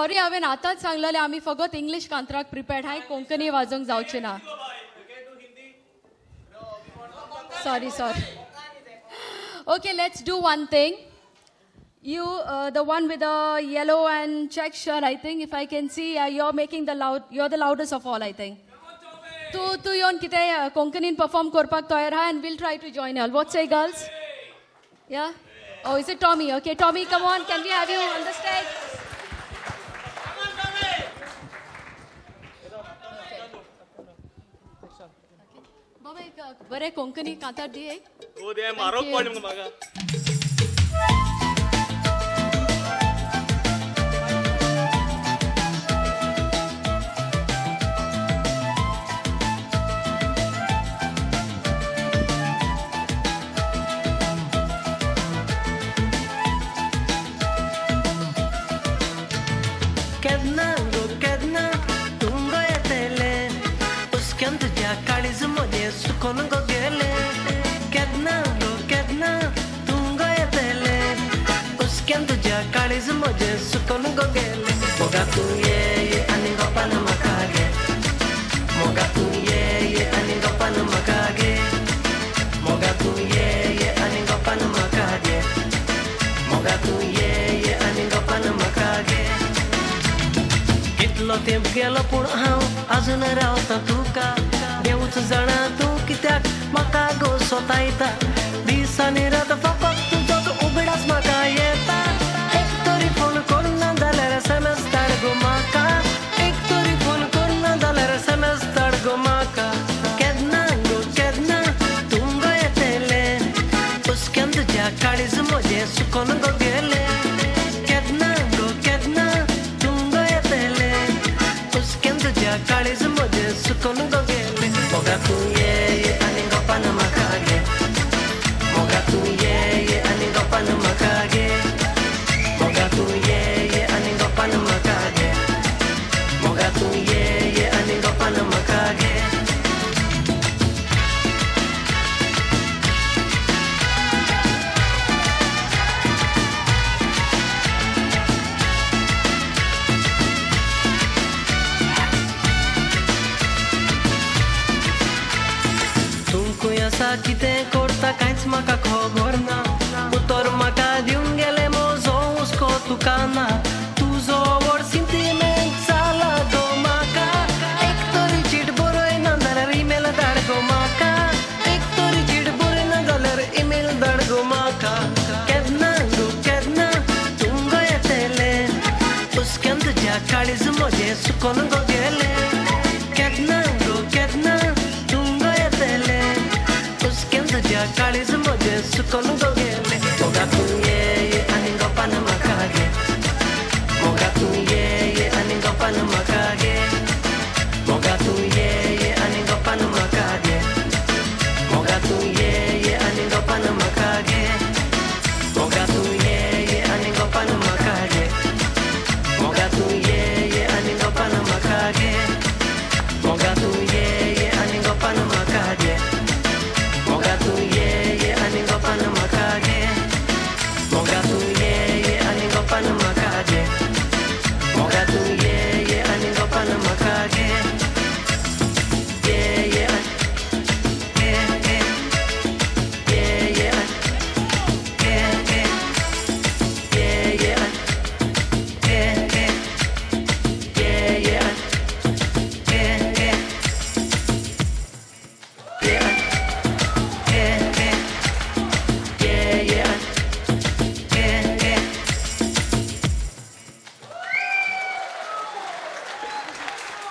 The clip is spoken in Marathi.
सॉरी हांवें आतांच सांगलेलें आमी फकत इंग्लीश कांतराक प्रिपेर्ड हाय कोंकणी वाजोवंक जावचें ना. Sorry. Okay, let's do one thing. You, the one with the yellow and check shirt, I think, if I can see, you're the loudest of all, I think. Tu yon kite Konkanin perform korpak toyar ha, and we'll try to join all. What say, girls? Yeah? Oh, is it Tommy? Okay, Tommy, come on. Can we have you on the stage? बाबा एक बरे कोंकणी कांतार दी एक. हो दे मारो कोण म्हाका. केदना तुंग येतेले उसक्यान तुज्या काळीज मध्ये सुकोन गो गेले. केदना तुंग येतेले उसक्यान तुज्या काळीज मध्ये सुकोन गो गेले. मोगा तू ये आनी गोपान म्हाका गे. मोगा तू ये आनी गोपान म्हाका गे. मोगा तू ये आनी गोपान म्हाका गे. मोगा तू ये आनी गोपान म्हाका गे. कितलो तेंप गेलो पूण हांव अजून रावता तुका. देवूच जाणा तूं कित्याक म्हाका गो सोतायता. दिसांनी रात फकत तुजोच उगडास म्हाका येता. एक तरी फोन करना जाल्यार SMS धाड गो म्हाका. एक तरी फोन करना जाल्यार SMS धाड गो म्हाका. केदना तुंग येतेले उसक्यान तुज्या काळीज म्हजें सुकोन गो गेले. केदना तुंग येतेले उसक्यान तुज्या काळीज म्हजें सुकोन गो गेले. मोगा तू ये आनी गोपान म्हाका गे. मोगा तू ये आनी गोपान म्हाका गे. मोगा तू ये आनी गोपान म्हाका गे. मोगा तू ये आनी गोपान म्हाका गे. कितें करता कांयच म्हाका खबर ना. उतर म्हाका दिवन गेले म्हजो हुस्को तुका ना. तुजो व्हड सेंटिमेंट जाला गो म्हाका. एक तरी चीट बरय ना जाल्यार ईमेल धाड गो म्हाका. एक तरी चीट बरय ना जाल्यार ईमेल धाड गो म्हाका. केदना तुंग येतेले उसक्यान तुज्या काळीज म्हजें सुकोन गो